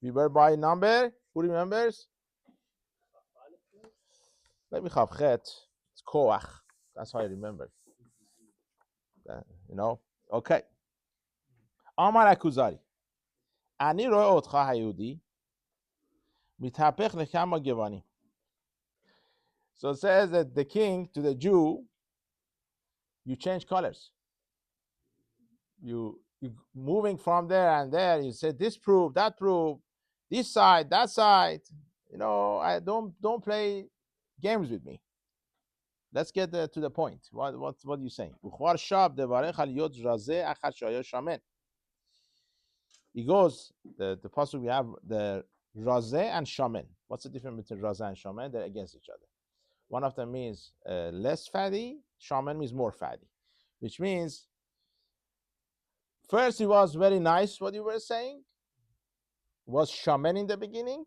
We were by number. Who remembers? Let me have chet. It's koach. That's how I remember. You know. Okay. Amar Akuzari. Ani roe otcha hayudi. Mitapech lekama gevani. So it says that the king to the Jew, you change colors. You moving from there and there. You say this proof, that proof, this side, that side. You know, I don't play games with me. Let's get to the point. What are you saying? He goes the pasuk we have the razeh and shamen. What's the difference between razeh and shamen? They're against each other. One of them means less fatty. Shaman means more fatty, which means first it was very nice what you were saying. It was shaman in the beginning.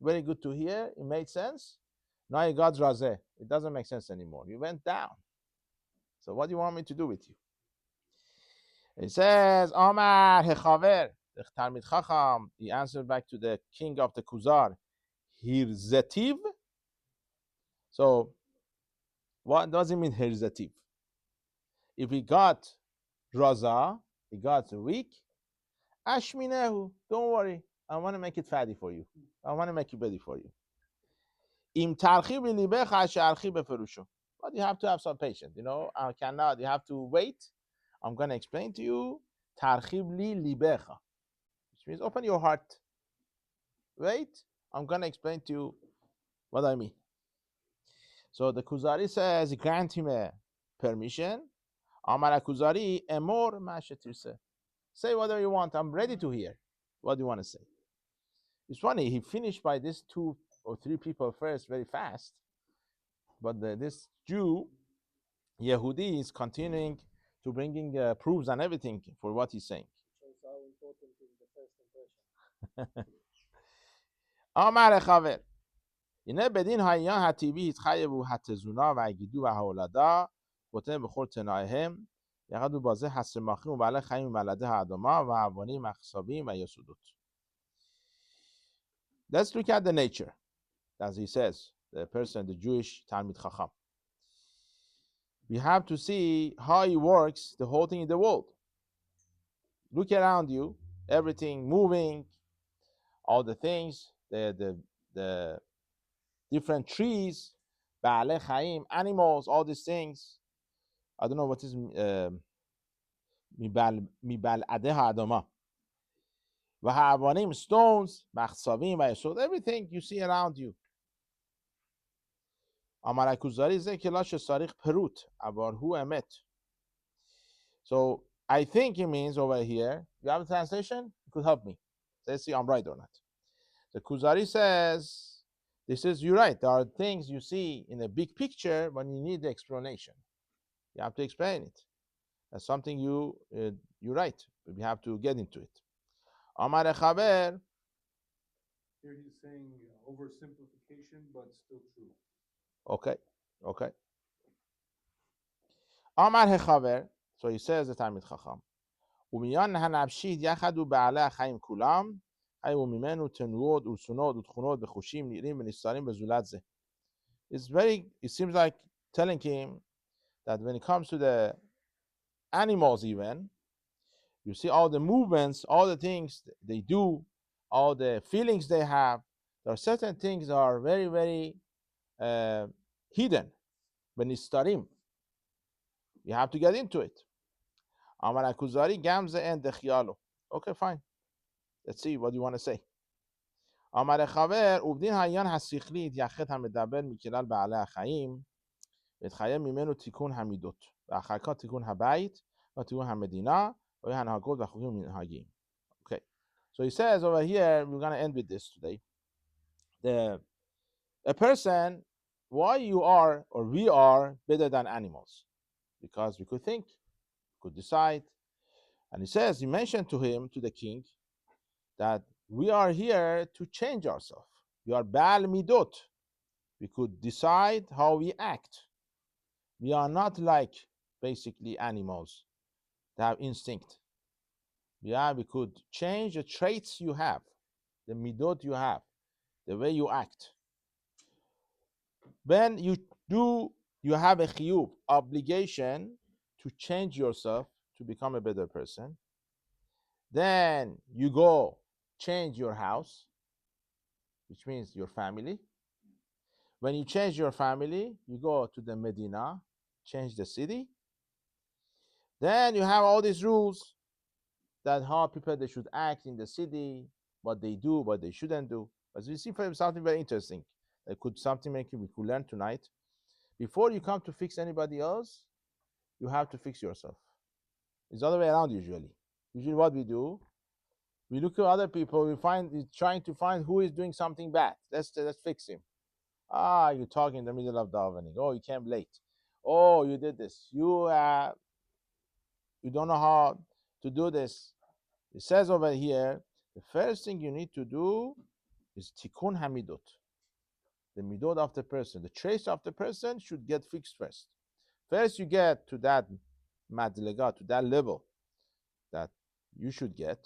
Very good to hear. It made sense. Now you got razeh. It doesn't make sense anymore. You went down. So what do you want me to do with you? It says, Amar Hechaver, the Talmid Chacham, he answered back to the king of the Kuzar, Hirzetiv. So, what does it mean, Hirzetiv? If he got Raza, he got weak, Ashminehu, don't worry, I want to make it fatty for you. I want to make it ready for you. Im Tarchi Bilibecha Sharchi Beferusho. But you have to have some patience, you know, you have to wait. I'm going to explain to you, Tarchib li libecha. Which means open your heart. Wait, I'm going to explain to you what I mean. So the Kuzari says, grant him a permission. Amar Kuzari, emor mashetirse. Say whatever you want. I'm ready to hear. What do you want to say? It's funny. He finished by these 2 or 3 people first very fast. But this Jew, Yehudi, is continuing to bringing proofs and everything for what he's saying. Shows how important is the first impression. Amar Chaver. اینه بدین هایان هتیبی هتخیب و هتزونا و اگیدو و هولدا گوتن بخور تنایهم یقدو بازه حسر ماخیم و بله خیم ملده هادما و عوانی مخصابیم و یسودوت. Let's look at the nature, as he says, the person, the Jewish Talmid Chacham. We have to see how he works the whole thing in the world. Look around you, everything moving, all the things, the different trees, Ba'ale Chaim, animals, all these things. I don't know what is Mibal Adeha Adama. Vahavanim, stones, Machsavim, Vayasod, everything you see around you. Amar Kuzari ze Kelash Sarich Perut, Abar Hu Emet. So I think it means over here, you have a translation? You could help me. Let's see I'm right or not. The Kuzari says, this is, you're right. There are things you see in a big picture, but you need the explanation. You have to explain it. That's something you're right. We have to get into it. Amar Chaber. Here he's saying oversimplification, but still true. Okay. Amar Hechaver. So he says the Talmid Chacham. וمیان هنبشید یخد و بعله خیم کلام و میمنو تنوود و سنود و تخونود به خوشیم نیریم به نستاریم به زولت زه. It seems like telling him that when it comes to the animals even, you see all the movements, all the things they do, all the feelings they have. There are certain things that are very, very hidden. When it's starim, you have to get into it. Amar Kuzari gamze and dechialo. Okay, fine. Let's see what you want to say. Amar Chaver ubdin hayan hasikhlit yachet hamedaber mikilal ba'alei hachayim v'etchayem mimenu tikun hamidot v'achar כך tikun habayit v'tikun hamedina v'hanhagot v'chukim minhagim. Okay, so he says over here, we're going to end with this today. A person, why you are or we are better than animals? Because we could think, could decide. And he mentioned to the king, that we are here to change ourselves. We are Baal Midot. We could decide how we act. We are not like basically animals that have instinct. We could change the traits you have. the midot you have, the way you act. When you have a chiyuv, obligation to change yourself to become a better person. Then you go change your house, which means your family. When you change your family, you go to the Medina, change the city. Then you have all these rules that how people they should act in the city, what they do, what they shouldn't do. As we see for something very interesting, that could something make we could learn tonight. Before you come to fix anybody else, you have to fix yourself. It's the other way around usually. Usually what we do, we look at other people, we find trying to find who is doing something bad. Let's fix him. Ah, you talk in the middle of davening. Oh, you came late. Oh, you did this. You don't know how to do this. It says over here, the first thing you need to do is tikkun hamidot. The midot of the person, the trace of the person should get fixed first. First, you get to that madlega, to that level that you should get.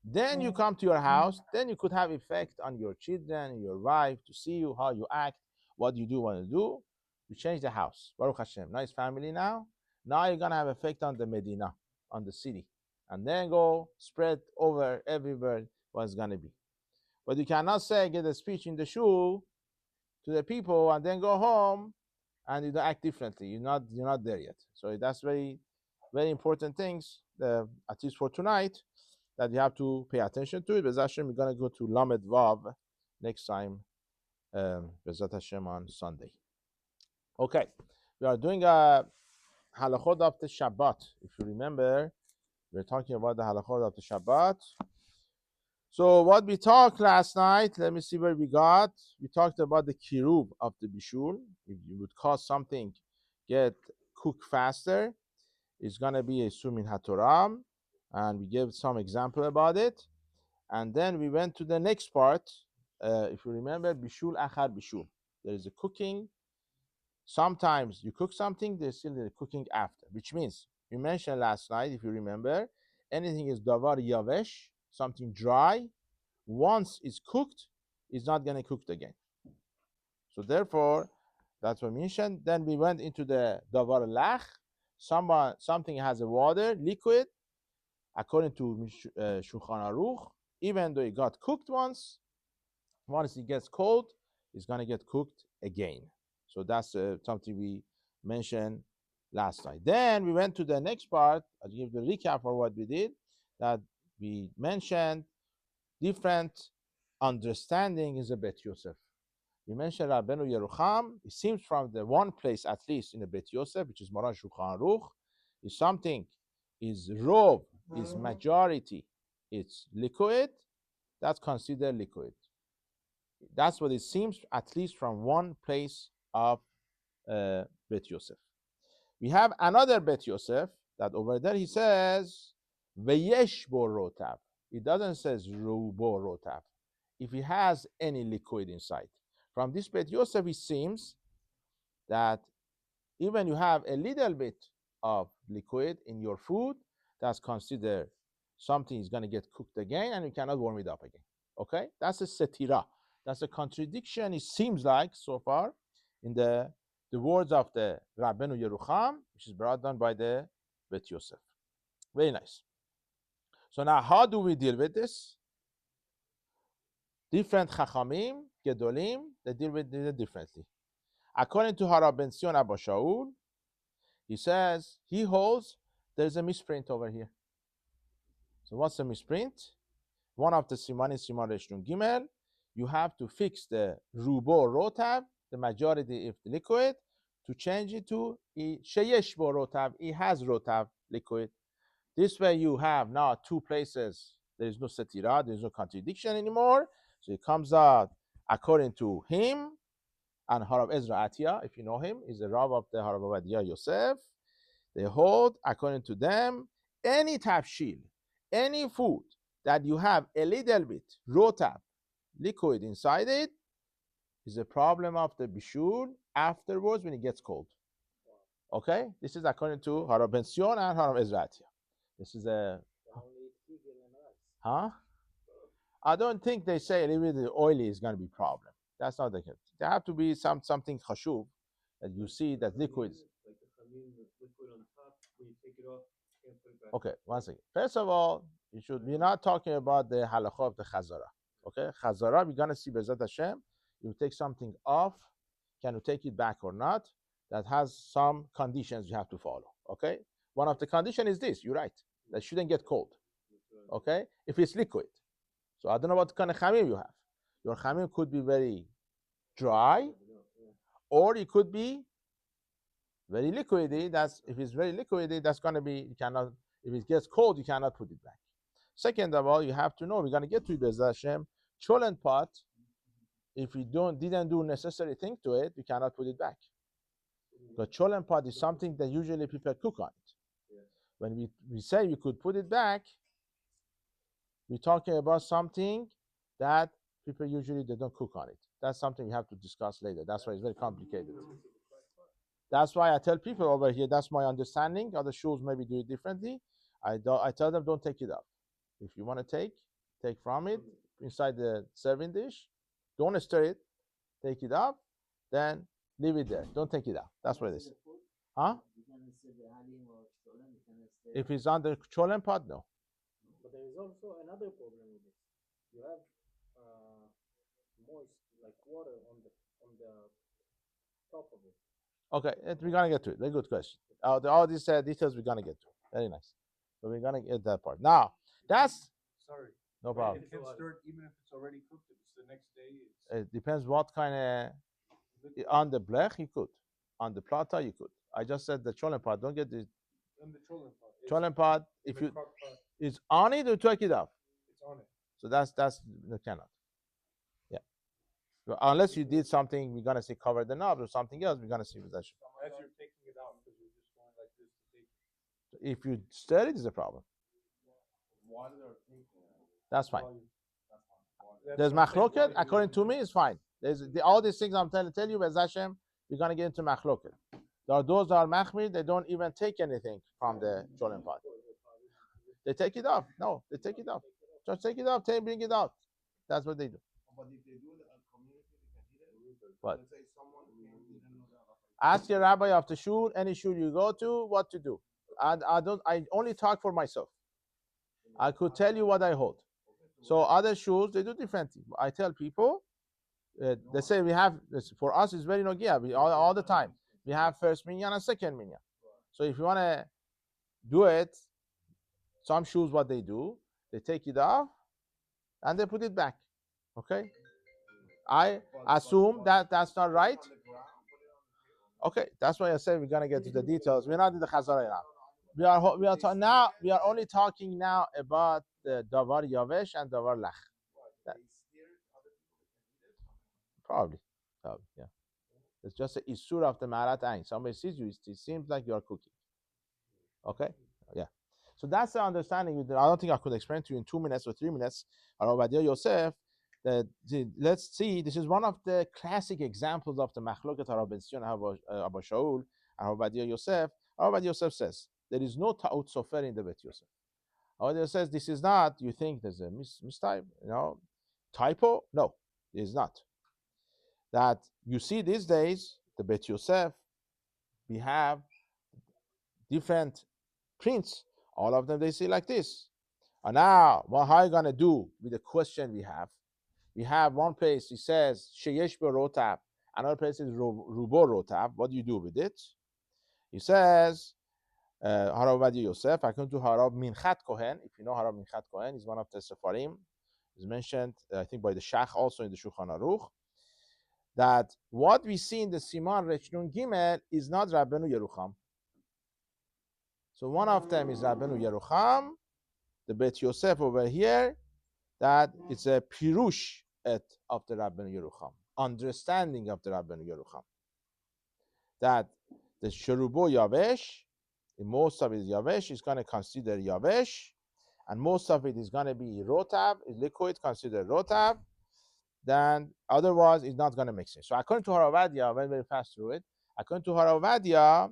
Then you come to your house. Then you could have effect on your children, your wife, to see you how you act, what you do, want to do. You change the house. Baruch Hashem. Nice family now. Now you're gonna have effect on the Medina, on the city, and then go spread over everywhere what's gonna be. But you cannot say get a speech in the shul to the people and then go home and you don't act differently. You're not there yet. So that's very, very important things, at least for tonight, that you have to pay attention to it. Bezat Hashem, we're gonna go to Lamed Vav next time, Bezat Hashem on Sunday. Okay, we are doing a halachot of the Shabbat. If you remember, we're talking about the halachot of the Shabbat. So what we talked last night, let me see where we got. We talked about the kirub of the bishul. If you would cause something get cooked faster, it's gonna be a sumin hatoram, and we gave some example about it. And then we went to the next part. If you remember, bishul achar bishul. There is a cooking. Sometimes you cook something, there's still the cooking after, which means we mentioned last night, if you remember, anything is davar yavesh, something dry, once it's cooked, it's not going to cook again. So therefore, that's what we mentioned. Then we went into the davar lach. Something has a water, liquid, according to Shulchan Aruch, even though it got cooked once it gets cold, it's going to get cooked again. So that's something we mentioned last night. Then we went to the next part. I'll give the recap for what we did. That we mentioned different understanding is a Bet Yosef. We mentioned Rabbeinu Yerucham. It seems from the one place, at least in the Bet Yosef, which is Moran Shulchan Aruch, is something is rov, is majority, it's liquid, that's considered liquid. That's what it seems, at least from one place of Bet Yosef. We have another Bet Yosef that over there he says Veyesh bo rotav. It doesn't say rubo rotav. If it has any liquid inside. From this Bet Yosef, it seems that even you have a little bit of liquid in your food, that's considered something is going to get cooked again and you cannot warm it up again. Okay? That's a setira. That's a contradiction, it seems like, so far, in the words of the Rabbeinu Yerucham, which is brought down by the Bet Yosef. Very nice. So now, how do we deal with this? Different Chachamim, Gedolim, they deal with it differently. According to Harav ben Sion Abba Shaul, he says, he holds there's a misprint over here. So what's a misprint? One of the Simanim, Siman Resh Nun Gimel, you have to fix the rubo rotav, the majority of the liquid, to change it to sheyesh bo rotav. It has rotav liquid. This way you have now two places. There is no setira, there is no contradiction anymore. So it comes out according to him and Harav Ezra Atiyah, if you know him, is the Rav of the Harav Avadia Yosef. They hold, according to them, any tafshil, any food that you have a little bit rotav, liquid inside it, is a problem of the bishul afterwards when it gets cold. Okay, this is according to Harav ben Sion and Harav Ezra Atiyah. This is a I don't think they say a little bit oily is going to be a problem. That's not the case. There have to be something chashuv that you see that liquids. Like the chamim, the liquid on top, when you take it off, you can't put it back. Okay, one second. First of all, we're not talking about the halacha of the chazara. Okay, chazara, we're gonna see Bezat Hashem. You take something off, can you take it back or not? That has some conditions you have to follow. Okay, one of the conditions is this. You're right. That shouldn't get cold. Okay, if it's liquid. So I don't know what kind of chamim you have. Your chamim could be very dry, or it could be very liquidy. That's if it's very liquidy, that's gonna be you cannot. If it gets cold, you cannot put it back. Second of all, you have to know we're gonna get to Bezat Hashem. Cholent pot. If you didn't do necessary thing to it, you cannot put it back. Because cholent pot is something that usually people cook on it. When we say we could put it back, we're talking about something that people usually they don't cook on it. That's something we have to discuss later. That's why it's very complicated. That's why I tell people over here, that's my understanding. Other schools maybe do it differently. I tell them don't take it up. If you want to take from it inside the serving dish. Don't stir it. Take it up. Then leave it there. Don't take it out. That's what it is. Huh? If it's on the cholent pot, no. But there is also another problem with this. You have moist, like water on the top of it. Okay, we're gonna get to it. Very good question. All these details we're gonna get to. Very nice. So we're gonna get that part. Now, that's Sorry. no problem. You can stir it even if it's already cooked. If it's the next day, It depends what kind of on the blech you could, on the plata you could. I just said the cholent pot. Don't get the in the cholent pot. cholent pot. If the you crock pot, it's on it, you take it off. it's on it. So that's you cannot. Yeah. But unless you did something, we're gonna say cover the knob or something else. We're gonna see with that. As you're taking it out, because you're just going like this to take it. If you stir it, is a problem. While they're taking it. That's fine. That's There's what I'm saying. machloket. According to me, it's fine. There's all these things I'm trying to tell you. Bez Hashem, we're gonna get into machloket. There are those that are machmir. They don't even take anything from the cholent pot. They take it off. No, they take it off. Just take it off. Bring it out. That's what they do. But if they do it in a community, they can eat it. What? Let's say someone didn't know that. Ask your rabbi of the shul, any shul you go to, what to do. And I only talk for myself. I could tell you what I hold. So other shuls, they do differently. I tell people, they say we have, for us it's very nogia, we all the time. We have first minyan and second minyan. So if you want to do it, some shuls what they do, they take it off and they put it back. Okay? I assume that that's not right. Okay, that's why I said we're gonna get to the details. We're not in the chazara now. We are only talking now about the davar yavesh and davar lach. Probably, yeah. It's just a isur of the marat ain. Somebody sees you, it seems like you are cooking. Okay, yeah. So that's the understanding. I don't think I could explain to you in 2 minutes or 3 minutes. Rabbi Yosef. Let's see. This is one of the classic examples of the machloket Rabbi Zion Abba Shaul and Rabbi Yosef. Rabbi Yosef says there is no ta'ut sofer in the Bet Yosef. Rabbi Yosef says this is not. You think there's a mistype, typo? No, it is not. That you see these days the Bet Yosef, we have different prints. All of them they see like this. And now, what are you gonna do with the question we have? We have one place, he says, Sheyesh rotab. Another place is Rubo rotab. What do you do with it? He says, Harav Yosef, I come to Harav Minchat Kohen. If you know Harav Minchat Kohen, he's one of the Sefarim. He's mentioned, I think, by the Shach, also in the Shulchan Aruch, that what we see in the Siman Rechnun Gimel is not Rabbenu Yerucham. So one of them is Rabbenu Yerucham, the Bet Yosef over here, that it's a pirush of the Rabbenu Yerucham, understanding of the Rabbenu Yerucham. That the Sherubo Yavesh, most of it is Yavesh, is going to consider Yavesh, and most of it is going to be Rotab, is liquid, considered Rotab, then otherwise it's not going to make sense. So according to Haravadia, when we pass through it, according to Haravadia,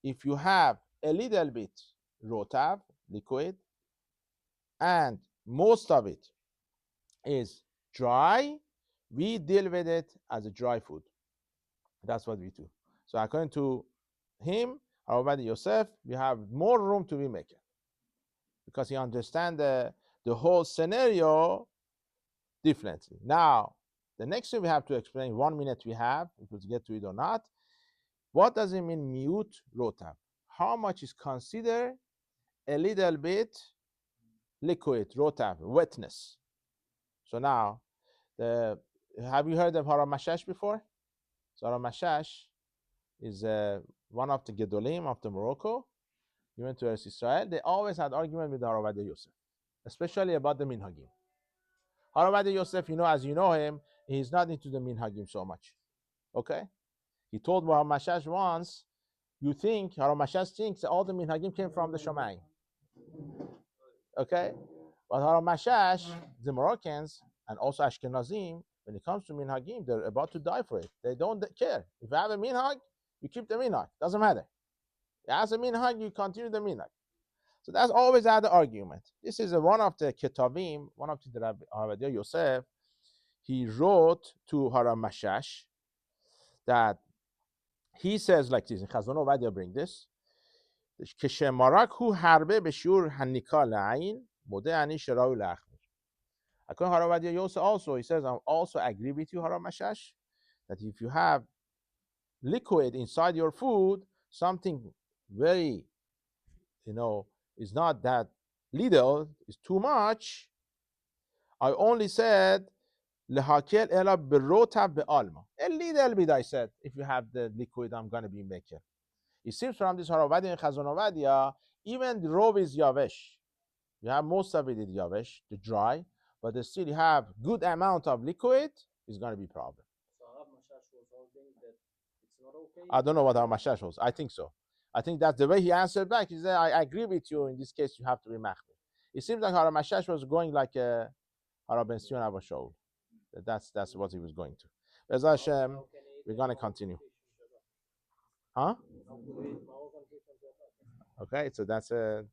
if you have a little bit Rotab, liquid, and most of it is dry, we deal with it as a dry food. That's what we do. So according to him, Rabbi Yosef, we have more room to be making because he understands the whole scenario differently. Now, the next thing we have to explain, 1 minute we have, if we get to it or not, what does it mean mute rotav? How much is considered a little bit liquid, rotav, wetness? So now, have you heard of Haramashash before? So Haramashash is one of the Gedolim of the Morocco. He went to Eretz Israel. They always had argument with Rabbi Yosef, especially about the minhagim. Rabbi Yosef, as you know him, he's not into the minhagim so much. Okay? He told Mashash once, you think, Mashash thinks that all the minhagim came from the Shomayim. Okay? But Mashash, the Moroccans, and also Ashkenazim, when it comes to minhagim, they're about to die for it. They don't care. If you have a minhag, you keep the minhag. Doesn't matter. As a minhag, you continue the minhag. So that's always had the argument. This is one of the Ketavim, one of the Rabbi Yosef. He wrote to Haram Mashash that he says like this. In Chazon Ovadia bring this. Keshemarak hu harbe b'shur hanika la'ayin modeh ani shirau la'achmir. According to Haram Yosef also, he says, I also agree with you, Haram Mashash, that if you have liquid inside your food, something very, is not that little, is too much. I only said lehakel ela berotav be'alma. A little bit I said, if you have the liquid, I'm going to be making. It seems from this Haravadia and Chazon Ovadia, even the robe is yavesh. You have most of it is yavesh, the dry, but they still have good amount of liquid, it's going to be a problem. So Mashash was holding that it's not okay? I don't know what Mashash was. I think so. I think that's the way he answered back. He said, I agree with you. In this case, you have to be machmir. It seems like Mashash was going like a Ben Sion Abba Shaul. That's what he was going to. Bez Hashem, we're going to continue. Huh? Okay, so that's a...